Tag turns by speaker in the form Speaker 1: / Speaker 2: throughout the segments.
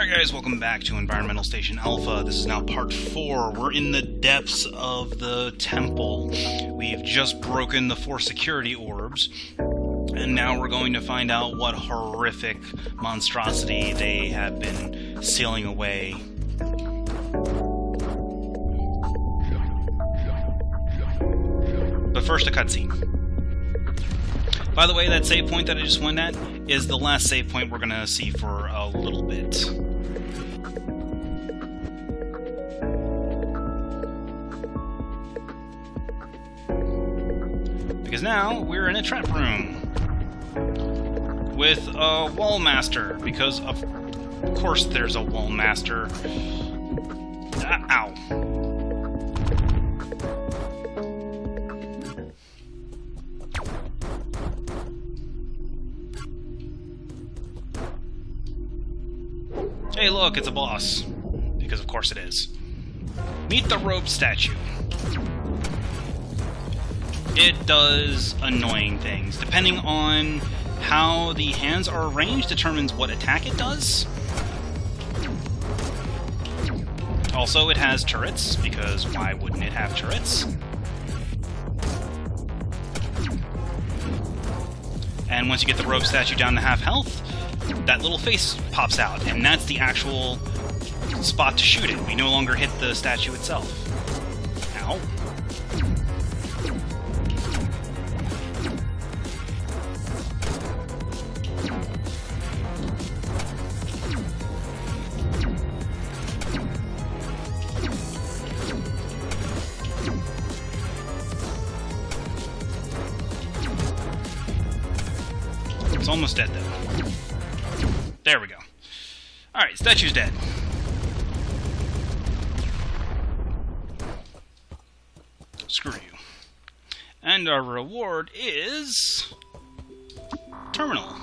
Speaker 1: Alright guys, welcome back to Environmental Station Alpha. This is now part 4. We're in the depths of the temple. We've just broken the 4 security orbs, and now we're going to find out what horrific monstrosity they have been sealing away. But first, a cutscene. By the way, that save point that I just went at is the last save point we're going to see for a little bit. Because now we're in a trap room with a wall master, because of course there's a wall master. Ow. Hey look, it's a boss. Because of course it is. Meet the rope statue. It does annoying things. Depending on how the hands are arranged determines what attack it does. Also, it has turrets, because why wouldn't it have turrets? And once you get the rope statue down to half health, that little face pops out, and that's the actual spot to shoot it. We no longer hit the statue itself. Ow. It's almost dead, though. There we go. Alright, statue's dead. Screw you. And our reward is... terminal.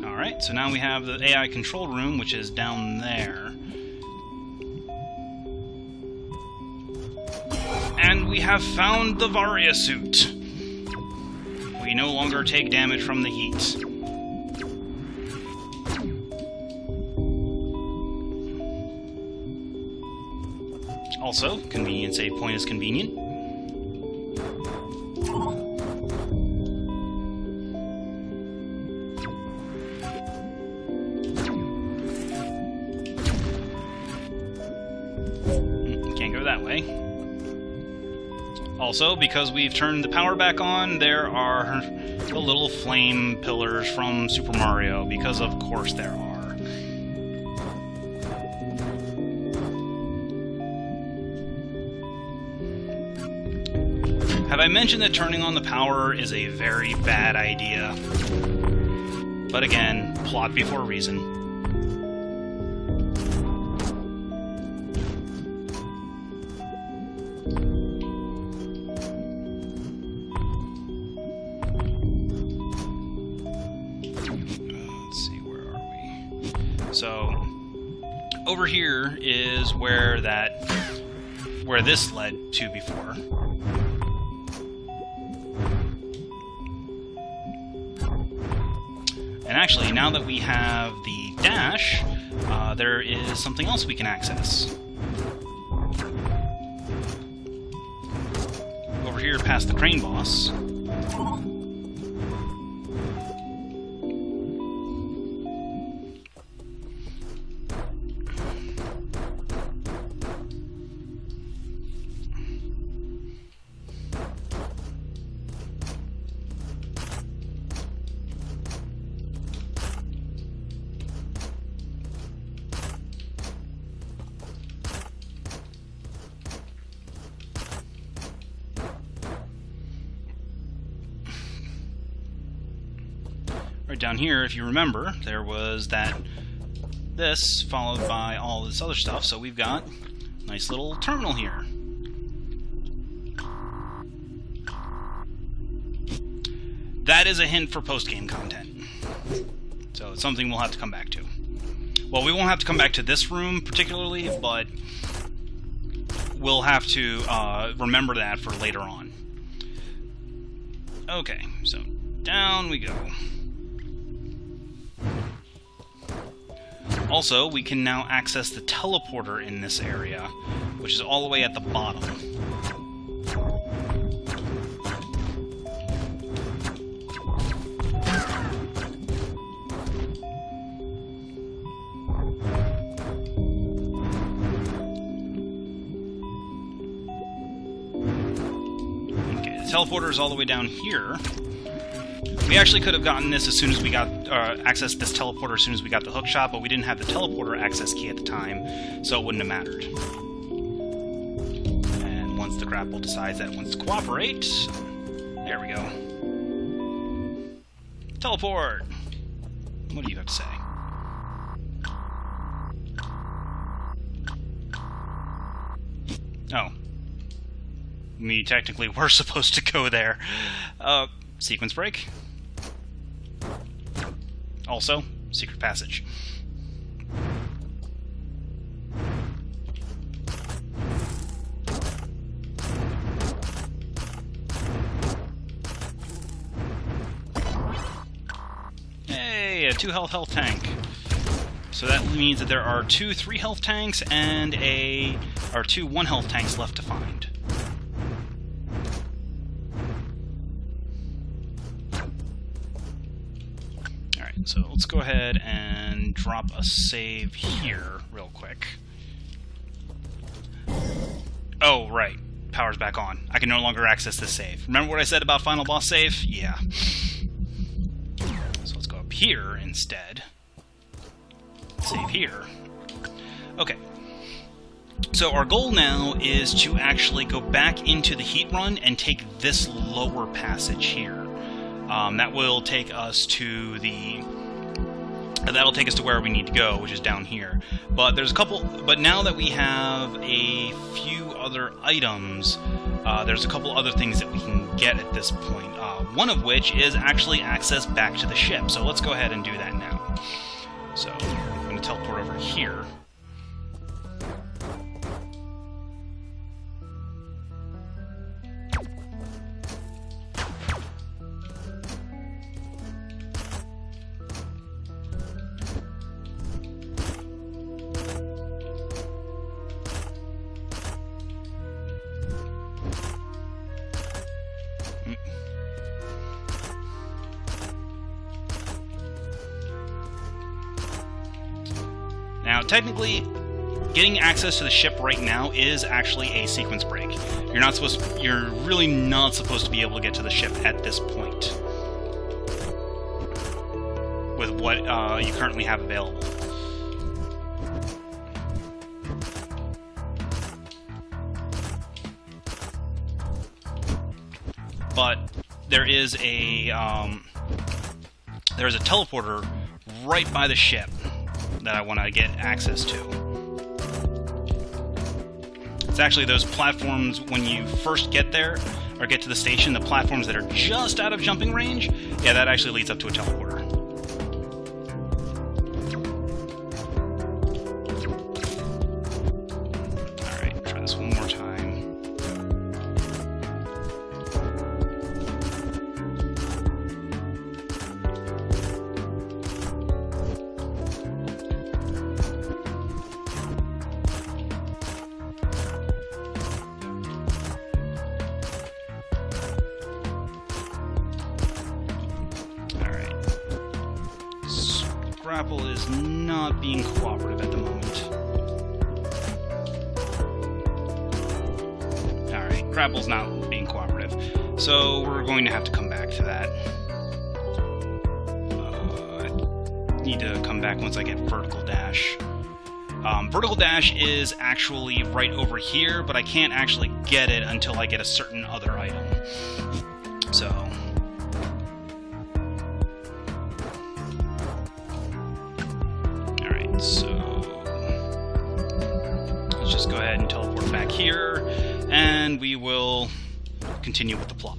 Speaker 1: Alright, so now we have the AI control room, which is down there. And we have found the Varia suit. We no longer take damage from the heat. Also, convenient save point is convenient. Can't go that way. Also, because we've turned the power back on, there are the little flame pillars from Super Mario, because of course there are. Have I mentioned that turning on the power is a very bad idea? But again, plot before reason. So, over here is where this led to before. And actually, now that we have the dash, there is something else we can access. Over here past the crane boss. Right down here, if you remember, there was this, followed by all this other stuff, so we've got a nice little terminal here. That is a hint for post-game content. So it's something we'll have to come back to. Well, we won't have to come back to this room particularly, but we'll have to remember that for later on. Okay, so down we go. Also, we can now access the teleporter in this area, which is all the way at the bottom. Okay, the teleporter is all the way down here. We actually could have gotten this as soon as we got accessed this teleporter as soon as we got the hook shot, but we didn't have the teleporter access key at the time, so it wouldn't have mattered. And once the grapple decides that it wants to cooperate, there we go. Teleport! What do you have to say? Oh. We technically were supposed to go there. Sequence break. Also, secret passage. Hey, a 2 health tank. So that means that there are 2 3 health tanks and 2 1 health tanks left to find. So let's go ahead and drop a save here real quick. Oh, right. Power's back on. I can no longer access this save. Remember what I said about final boss save? Yeah. So let's go up here instead. Save here. Okay. So our goal now is to actually go back into the heat run and take this lower passage here. That will take us to the... That'll take us to where we need to go, which is down here. But there's a couple... But now that we have a few other items, there's a couple other things that we can get at this point. One of which is actually access back to the ship. So let's go ahead and do that now. So I'm going to teleport over here. Now, technically, getting access to the ship right now is actually a sequence break. You're really not supposed to be able to get to the ship at this point with what you currently have available. But there is a teleporter right by the ship that I want to get access to. It's actually those platforms when you first get there, or get to the station, the platforms that are just out of jumping range, yeah, that actually leads up to a teleporter. Alright, try this one more time. Grapple is not being cooperative at the moment. Alright, grapple's not being cooperative. So we're going to have to come back to that. I need to come back once I get vertical dash. Vertical dash is actually right over here, but I can't actually get it until I get a certain other item. So... So, let's just go ahead and teleport back here, and we will continue with the plot.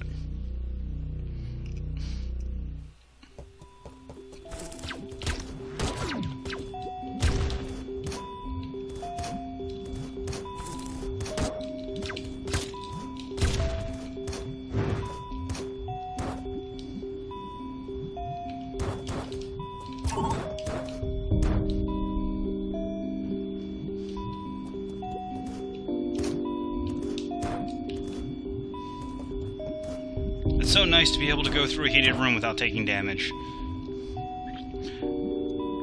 Speaker 1: It's so nice to be able to go through a heated room without taking damage.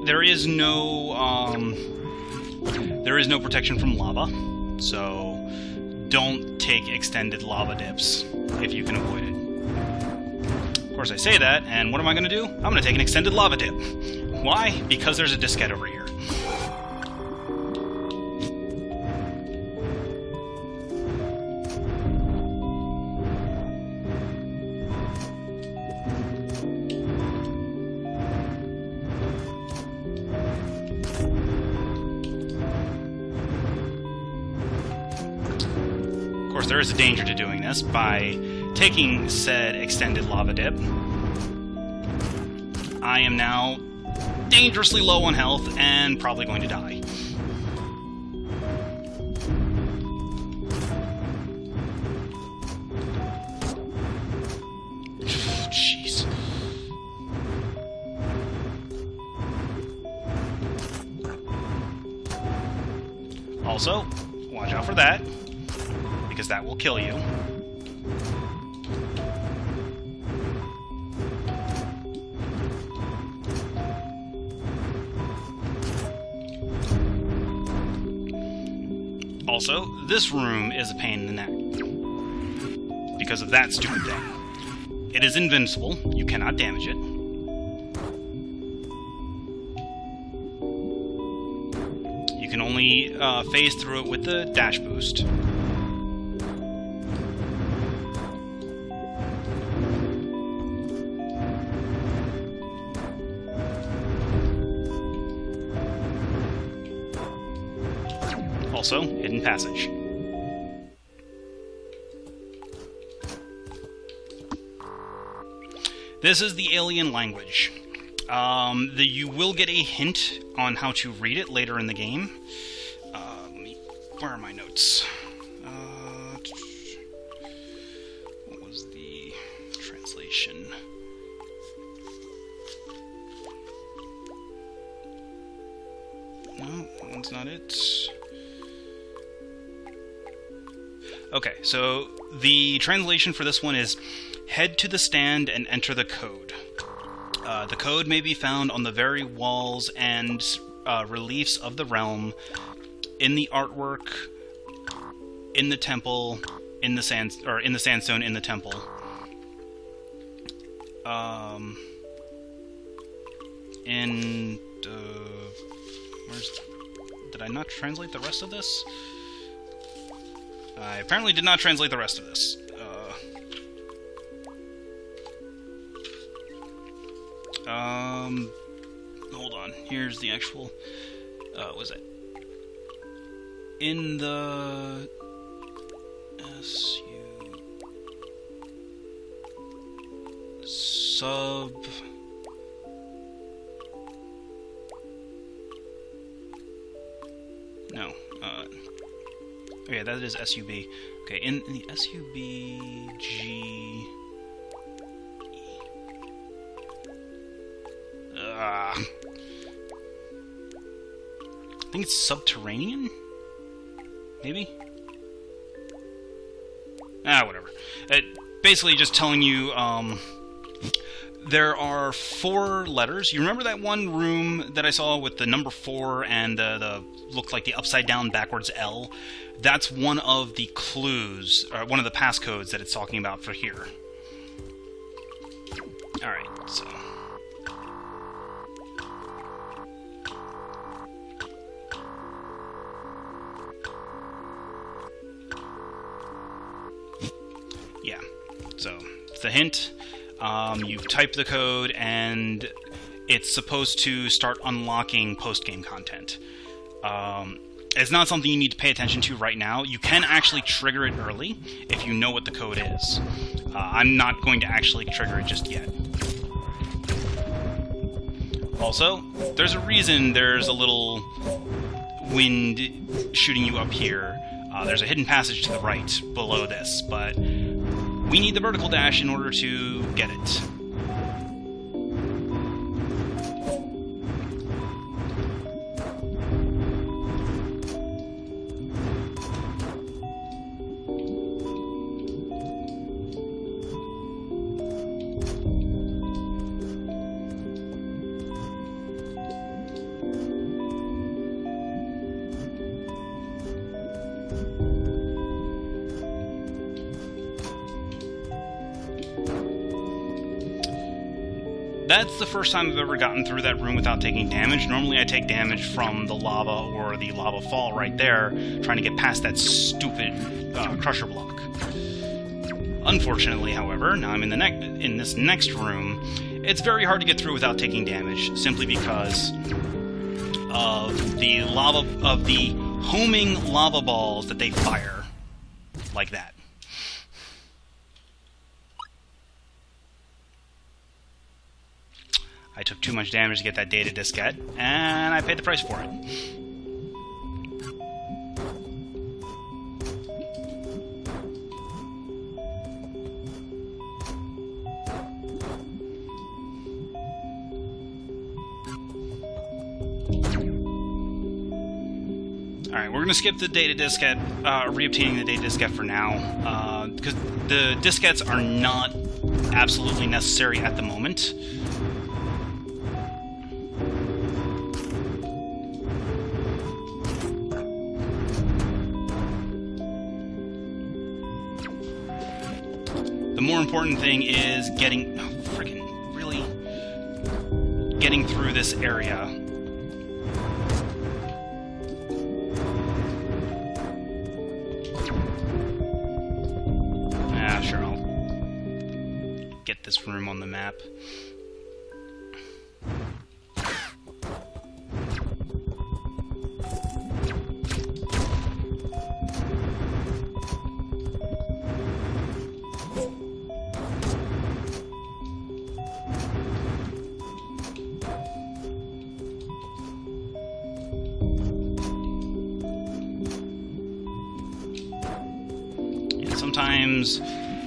Speaker 1: There is no protection from lava, so don't take extended lava dips if you can avoid it. Of course, I say that, and what am I going to do? I'm going to take an extended lava dip. Why? Because there's a diskette over here. Of course, there is a danger to doing this. By taking said extended lava dip, I am now dangerously low on health and probably going to die. Jeez. Also, watch out for that, because that will kill you. Also, this room is a pain in the neck because of that stupid thing. It is invincible. You cannot damage it. You can only phase through it with the dash boost. Also, hidden passage. This is the alien language. You will get a hint on how to read it later in the game. Where are my notes? What was the translation? No, that one's not it. Okay, so the translation for this one is, head to the stand and enter the code. The code may be found on the very walls and reliefs of the realm, in the artwork, in the temple, in the sandstone in the temple. Did I not translate the rest of this? I apparently did not translate the rest of this. Hold on. Here's the actual... was it? In the... Sub... No. Okay, that is SUB. Okay, in the SUBG... I think it's subterranean? Maybe? Whatever. Basically just telling you, there are 4 letters. You remember that one room that I saw with the number 4 and the looked like the upside down backwards L? That's one of the clues, or one of the passcodes that it's talking about for here. Alright, so... Yeah, so it's the hint. You type the code, and it's supposed to start unlocking post-game content. It's not something you need to pay attention to right now. You can actually trigger it early if you know what the code is. I'm not going to actually trigger it just yet. Also, there's a reason there's a little wind shooting you up here. There's a hidden passage to the right below this, but we need the vertical dash in order to get it. that's the first time I've ever gotten through that room without taking damage. Normally I take damage from the lava or the lava fall right there, trying to get past that stupid crusher block. Unfortunately, however, now I'm in this next room, it's very hard to get through without taking damage, simply because of the homing lava balls that they fire like that. I took too much damage to get that data diskette, and I paid the price for it. Alright, we're going to skip the data diskette, reobtaining the data diskette for now, because the diskettes are not absolutely necessary at the moment. The more important thing is getting through this area. Sure, I'll get this room on the map.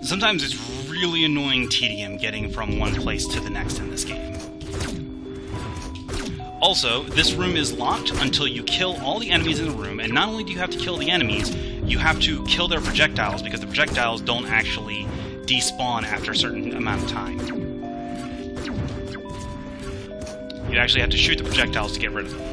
Speaker 1: Sometimes it's really annoying tedium getting from one place to the next in this game. Also, this room is locked until you kill all the enemies in the room, and not only do you have to kill the enemies, you have to kill their projectiles, because the projectiles don't actually despawn after a certain amount of time. You actually have to shoot the projectiles to get rid of them.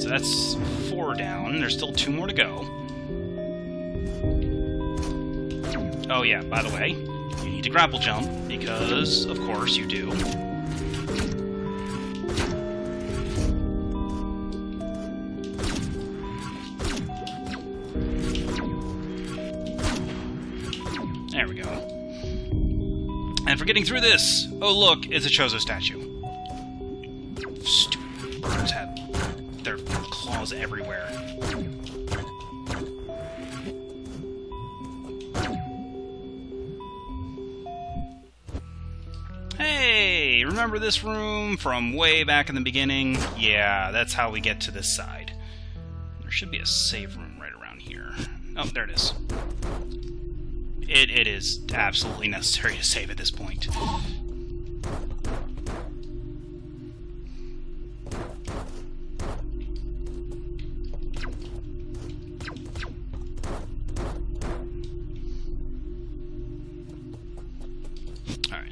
Speaker 1: That's 4 down. There's still 2 more to go. Oh yeah, by the way, you need to grapple jump, because, of course, you do. There we go. And for getting through this, oh look, it's a Chozo statue. Stupid birds have their claws everywhere. Hey, remember this room from way back in the beginning? Yeah, that's how we get to this side. There should be a save room right around here. Oh, there it is. It is absolutely necessary to save at this point.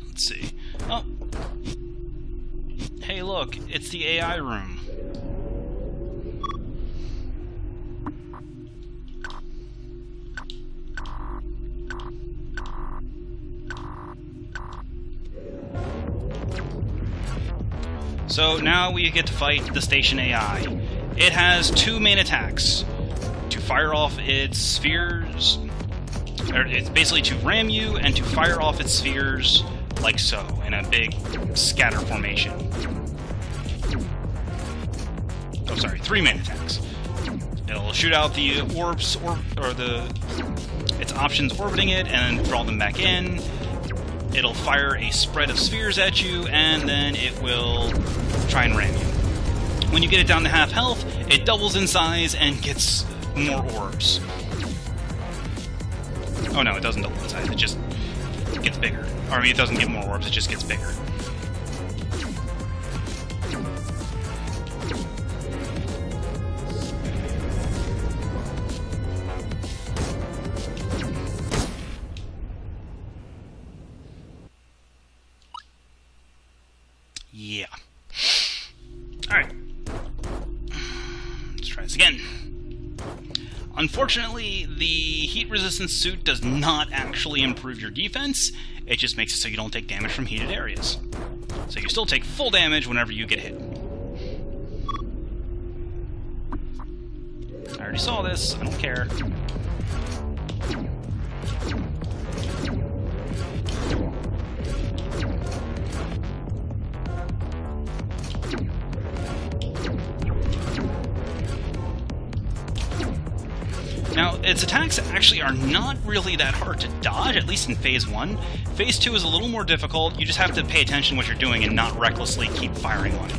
Speaker 1: Let's see. Oh! Hey, look, it's the AI room. So now we get to fight the station AI. It has 2 main attacks. To fire off its spheres... It's basically to ram you and to fire off its spheres like so, in a big scatter formation. Oh, sorry, 3 main attacks. It'll shoot out the orbs, its options orbiting it, and draw them back in. It'll fire a spread of spheres at you, and then it will try and ram you. When you get it down to half health, it doubles in size and gets more orbs. Oh no, it doesn't double in size, it just gets bigger. Or I mean, it doesn't get more orbs, it just gets bigger. Yeah. Alright. again. Unfortunately, the heat-resistant suit does not actually improve your defense. It just makes it so you don't take damage from heated areas. So you still take full damage whenever you get hit. I already saw this. I don't care. Now, its attacks actually are not really that hard to dodge, at least in Phase 1. Phase 2 is a little more difficult. You just have to pay attention to what you're doing and not recklessly keep firing on it.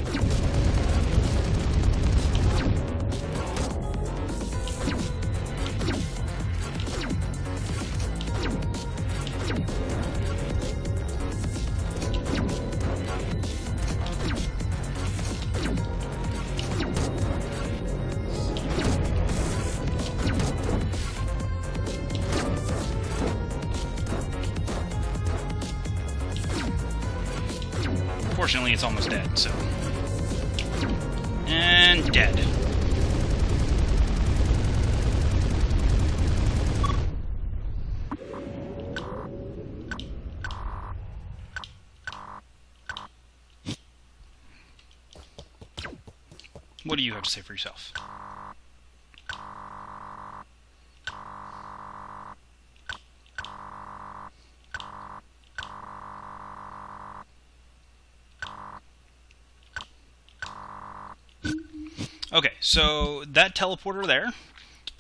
Speaker 1: Unfortunately, it's almost dead, so... And dead. What do you have to say for yourself? Okay, so that teleporter there,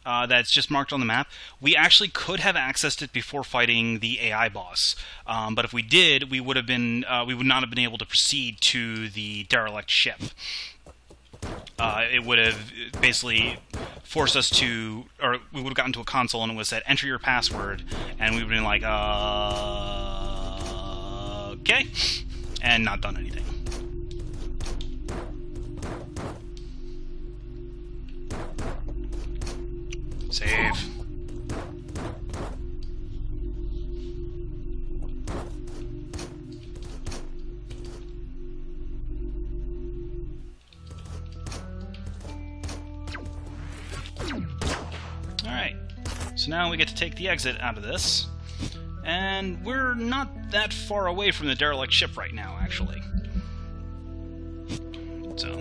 Speaker 1: that's just marked on the map, we actually could have accessed it before fighting the AI boss. But if we did, we would not have been able to proceed to the derelict ship. It would have basically forced us to, or we would have gotten to a console and it would have said, enter your password, and we would have been like, okay, and not done anything. Save. Alright, so now we get to take the exit out of this, and we're not that far away from the derelict ship right now, actually. So...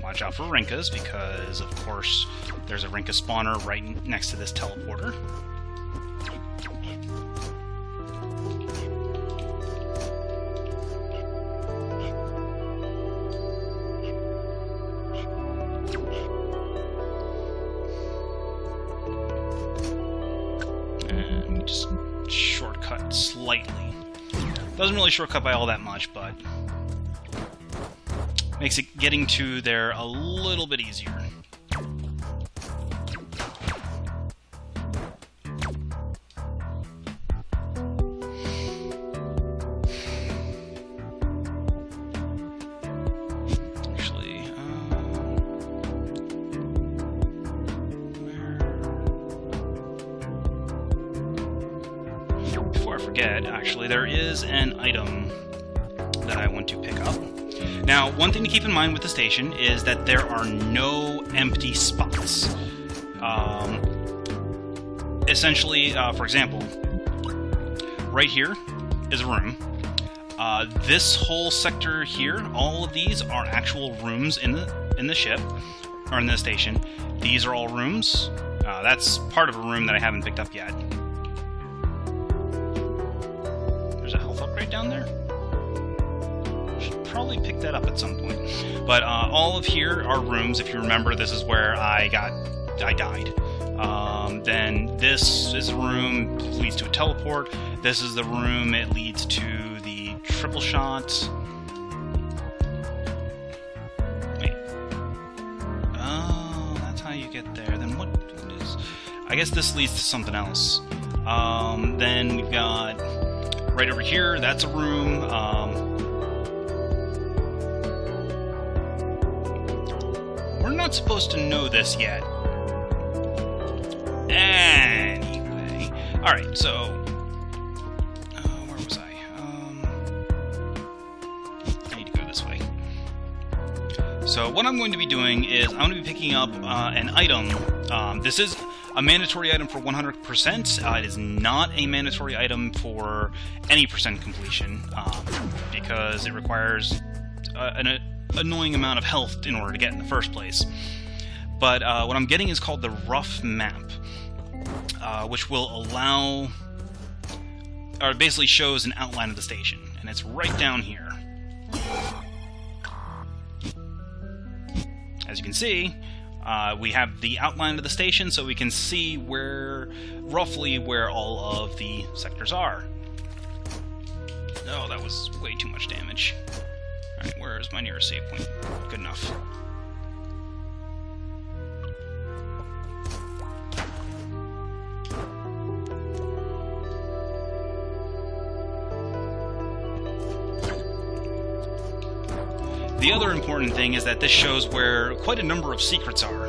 Speaker 1: watch out for Rinkas, because, of course, there's a Rinka spawner right next to this teleporter. And we just shortcut slightly. Doesn't really shortcut by all that much, but... makes it getting to there a little bit easier. Actually, before I forget, actually, there is an item that I want to pick up. Now, one thing to keep in mind with the station is that there are no empty spots. Essentially, for example, right here is a room. This whole sector here, all of these are actual rooms in the ship, or in the station. These are all rooms. That's part of a room that I haven't picked up yet. There's a health upgrade down there. Probably pick that up at some point. But all of here are rooms. If you remember, this is where I died. Then this is a room, leads to a teleport. This is the room, it leads to the triple shot. Wait. Oh, that's how you get there. Then what is... I guess this leads to something else. Then we've got right over here, that's a room. We're not supposed to know this yet. Anyway. Alright, so... where was I? So what I'm going to be doing is I'm going to be picking up an item. This is a mandatory item for 100%. It is not a mandatory item for any percent completion, because it requires an annoying amount of health in order to get in the first place. But what I'm getting is called the Rough Map, which will allow, or basically shows an outline of the station, and it's right down here. As you can see, we have the outline of the station, so we can see roughly where all of the sectors are. Oh, that was way too much damage. Alright, where is my nearest save point? Good enough. The other important thing is that this shows where quite a number of secrets are.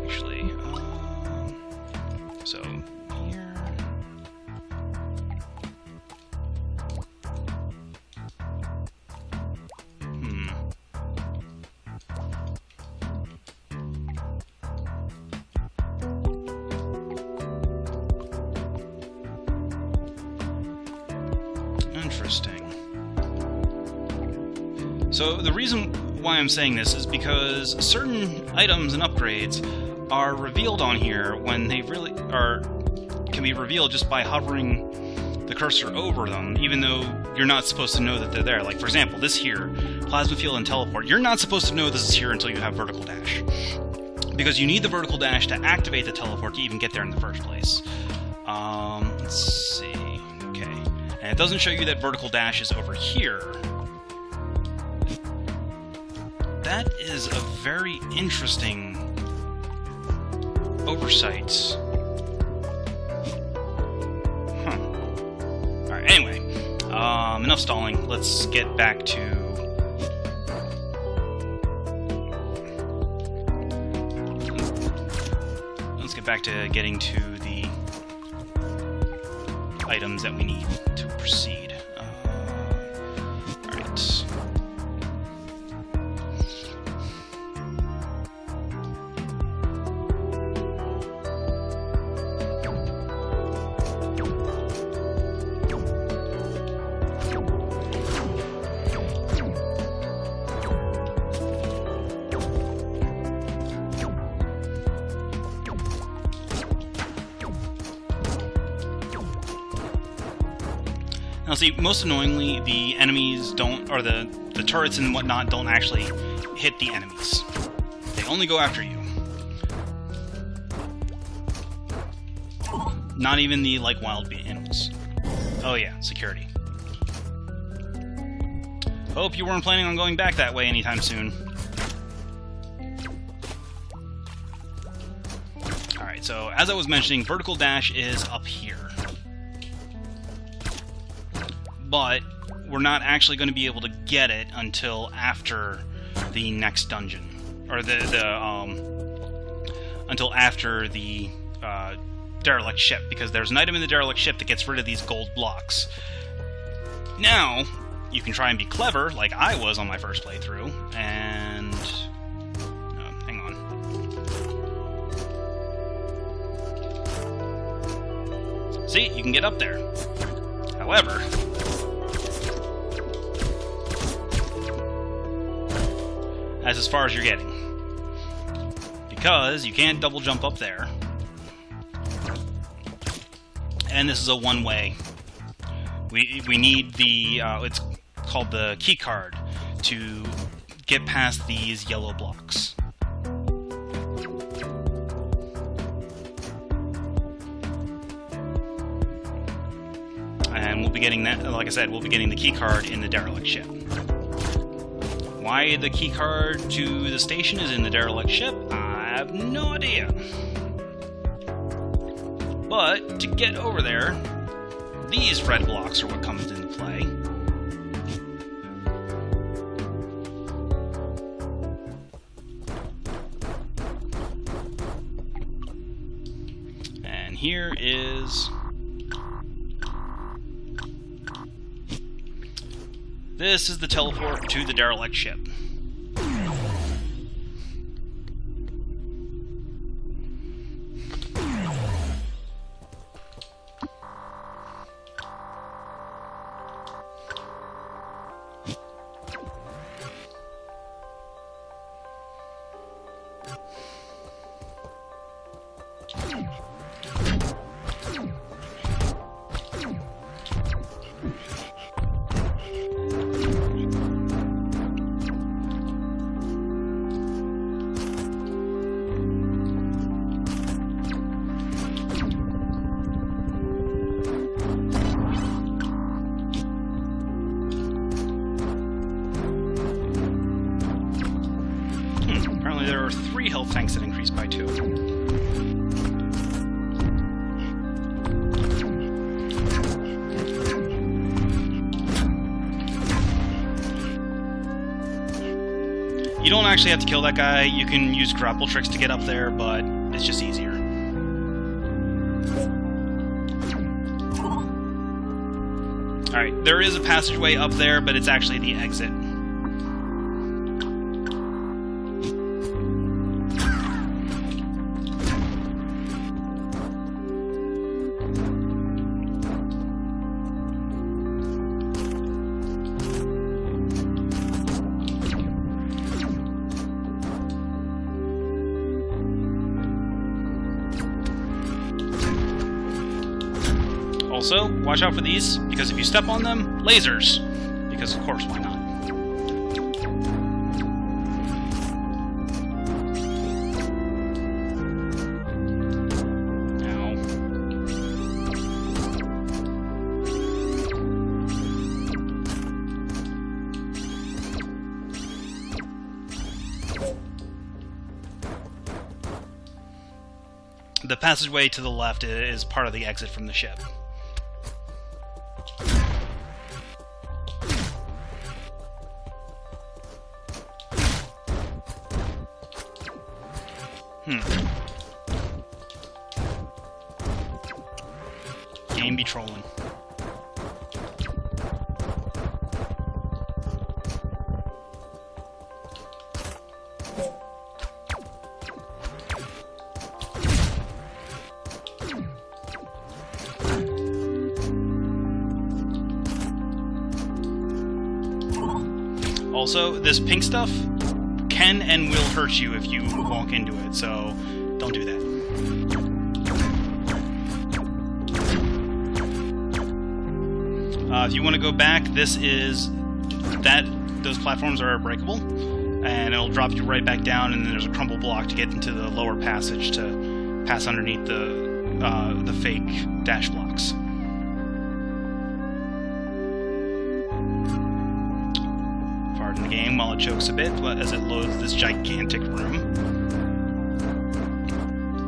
Speaker 1: Actually, so here. Interesting. So the reason why I'm saying this is because certain items and upgrades are revealed on here when they really can be revealed just by hovering the cursor over them, even though you're not supposed to know that they're there. Like, for example, this here, Plasma Field and Teleport. You're not supposed to know this is here until you have Vertical Dash, because you need the Vertical Dash to activate the Teleport to even get there in the first place. Let's see. Okay. And it doesn't show you that Vertical Dash is over here. That is a very interesting oversight. Huh. Alright, anyway. Enough stalling. Let's get back to... Let's get back to getting to the items that we need to proceed. Alright. Now see, most annoyingly, the enemies don't, or the turrets and whatnot don't actually hit the enemies. They only go after you. Not even the, like, wild animals. Oh yeah, security. Hope you weren't planning on going back that way anytime soon. Alright, so as I was mentioning, Vertical Dash is up here. But we're not actually going to be able to get it until after the next dungeon, or until after the derelict ship, because there's an item in the derelict ship that gets rid of these gold blocks. Now you can try and be clever, like I was on my first playthrough, and hang on. See, you can get up there. However, that's as far as you're getting, because you can't double jump up there, and this is a one-way. We need the it's called the key card to get past these yellow blocks. And we'll be getting that, like I said, we'll be getting the key card in the derelict ship. Why the key card to the station is in the derelict ship, I have no idea. But to get over there, these red blocks are what comes into play. And here is This is the teleport to the derelict ship.
Speaker 2: Apparently there are 3 health tanks that increase by 2.
Speaker 1: You don't actually have to kill that guy. You can use grapple tricks to get up there, but it's just easier. Alright, there is a passageway up there, but it's actually the exit. Also, watch out for these, because if you step on them, lasers. Because of course, why not? Ow. The passageway to the left is part of the exit from the ship. Game be trolling. Also, this pink stuff can and will hurt you if you walk into it, so don't do that. If you want to go back, those platforms are breakable, and it'll drop you right back down, and then there's a crumble block to get into the lower passage to pass underneath the fake dash blocks. Pardon the game while it chokes a bit as it loads this gigantic room.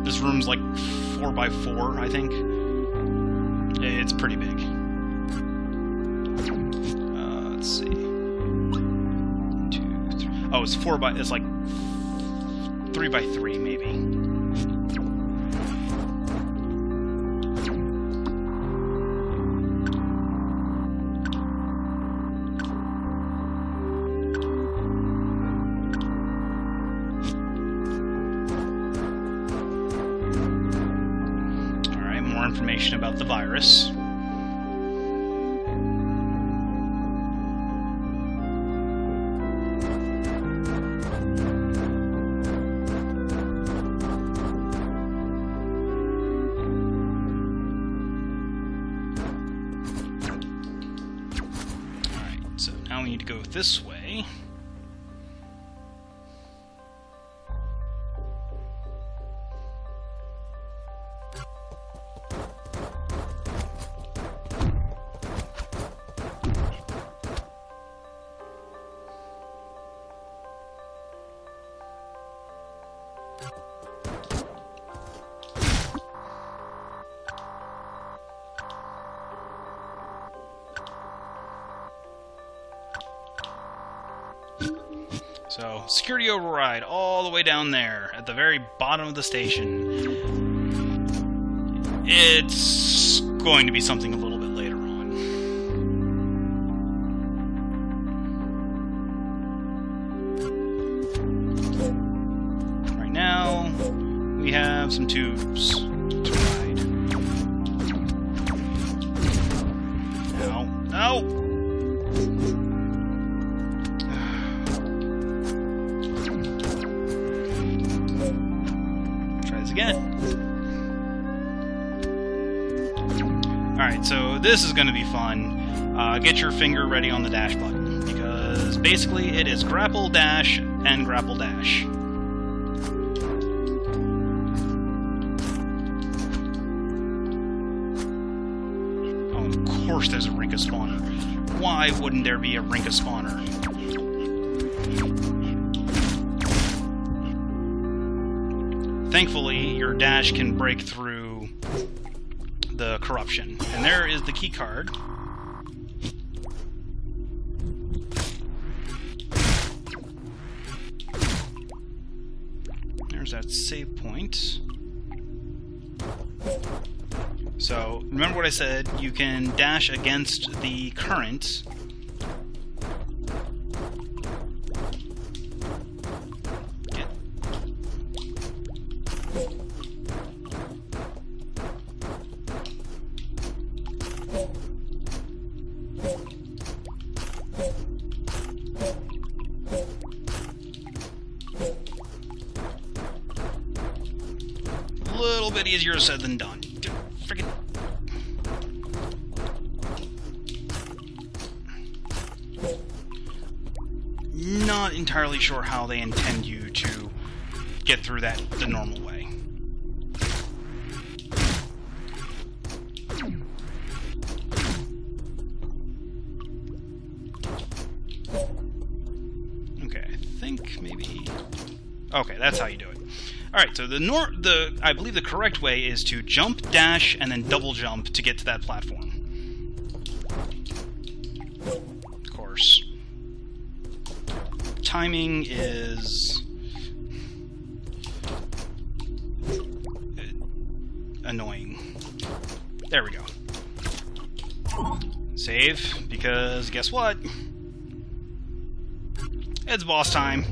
Speaker 1: This room's like 4x4, I think. It's pretty big. Let's see. 2, 3. Oh, it's it's like 3x3 maybe. Alright, more information about the virus. So now we need to go this way. So, security override all the way down there, at the very bottom of the station. It's going to be something a little bit later on. we have some tubes to ride. Ow. Ow! Try this again. Alright, so this is going to be fun. Get your finger ready on the dash button, because basically it is grapple, dash, and grapple, dash. Oh, of course there's a Rinka spawner. Why wouldn't there be a Rinka spawner? Thankfully, your dash can break through the corruption. And there is the key card. There's that save point. So, remember what I said, you can dash against the current. A little bit easier said than done. Friggin'. Not entirely sure how they intend you to get through that the normal way. Okay, I think maybe... Okay, that's how you do it. Alright, so I believe the correct way is to jump, dash, and then double jump to get to that platform. Of course. Timing is... annoying. There we go. Save, because guess what? It's boss time.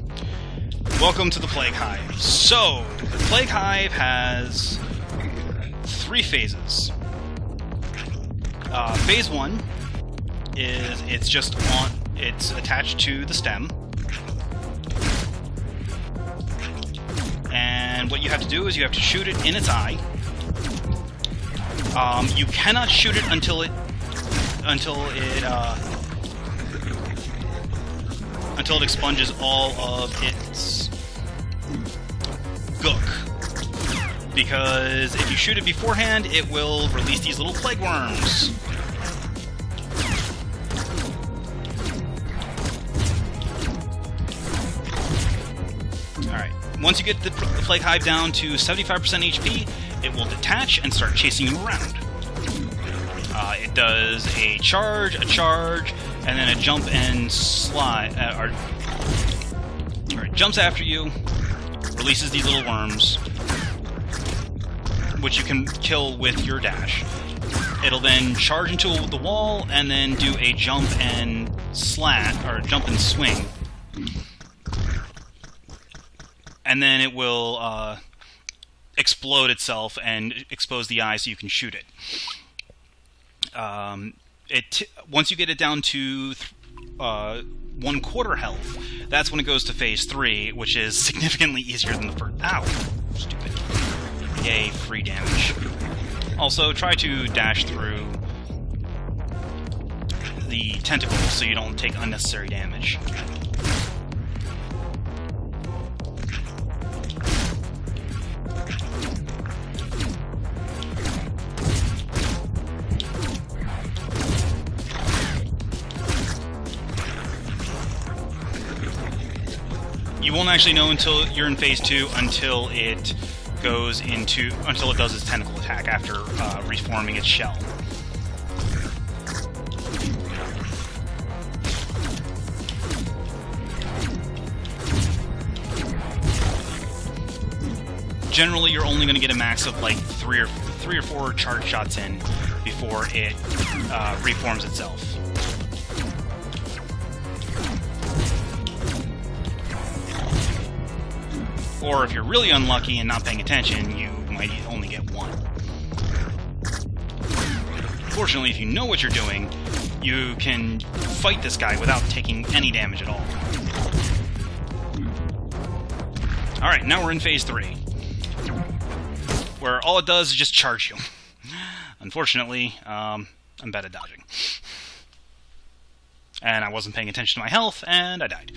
Speaker 1: Welcome to the Flake Hive. So, the Flake Hive has 3 phases. Phase 1 is it's attached to the stem. And what you have to do is you have to shoot it in its eye. You cannot shoot it until it expunges all of its gook. Because if you shoot it beforehand, it will release these little plague worms. Alright, once you get the Flake Hive down to 75% HP, it will detach and start chasing you around. It does a charge, and then a jump and slide, or it jumps after you, releases these little worms, which you can kill with your dash. It'll then charge into the wall, and then do a jump and jump and swing. And then it will explode itself and expose the eye so you can shoot it. Once you get it down to 1/4 health, that's when it goes to phase 3, which is significantly easier than the first. Ow! Stupid. Yay, free damage. Also, try to dash through the tentacles so you don't take unnecessary damage. You won't actually know until you're in phase 2 until it does its tentacle attack after reforming its shell. Generally, you're only going to get a max of like 3 or 4 charge shots in before it reforms itself. Or if you're really unlucky and not paying attention, you might only get 1. Fortunately, if you know what you're doing, you can fight this guy without taking any damage at all. Alright, now we're in Phase 3, where all it does is just charge you. Unfortunately, I'm bad at dodging. And I wasn't paying attention to my health, and I died.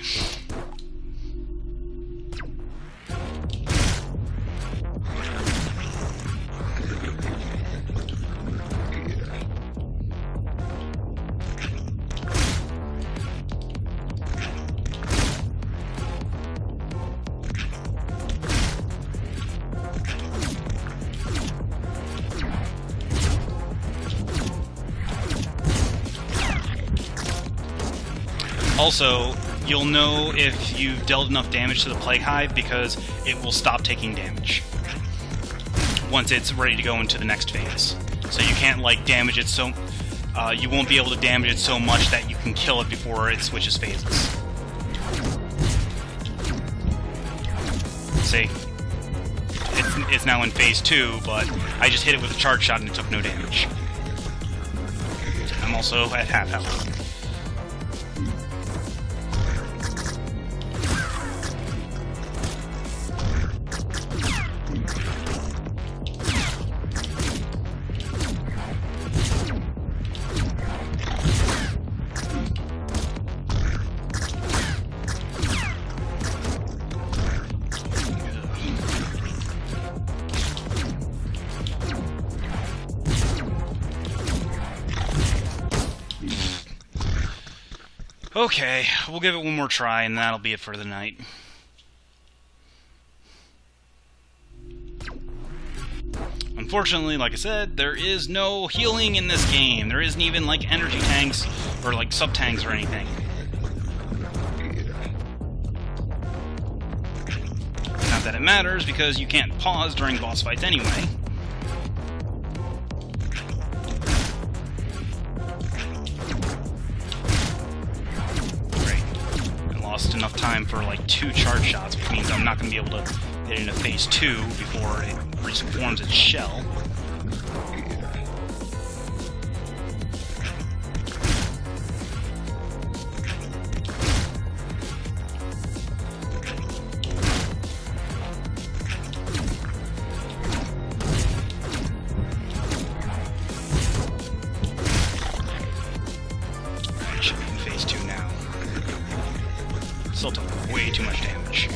Speaker 1: Also, you'll know if you've dealt enough damage to the Flake Hive because it will stop taking damage once it's ready to go into the next phase. So you can't, like, damage it so... you won't be able to damage it so much that you can kill it before it switches phases. See? It's now in Phase 2, but I just hit it with a charge shot and it took no damage. I'm also at half health. Okay, we'll give it one more try, and that'll be it for the night. Unfortunately, like I said, there is no healing in this game. There isn't even, like, energy tanks, or, like, sub-tanks or anything. Not that it matters, because you can't pause during boss fights anyway. Enough time for like 2 charge shots, which means I'm not going to be able to get into Phase 2 before it reforms its shell. It should be in Phase 2 now. Still took way too much damage.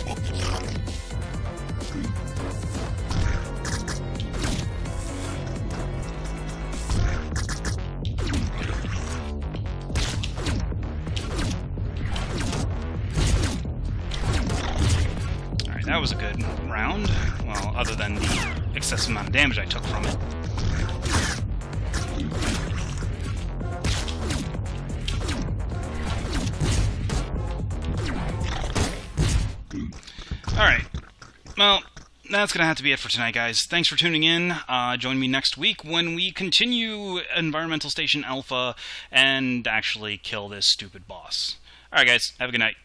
Speaker 1: Alright, that was a good round. Well, other than the excessive amount of damage I took from it. Alright, well, that's going to have to be it for tonight, guys. Thanks for tuning in. Join me next week when we continue Environmental Station Alpha and actually kill this stupid boss. Alright, guys, have a good night.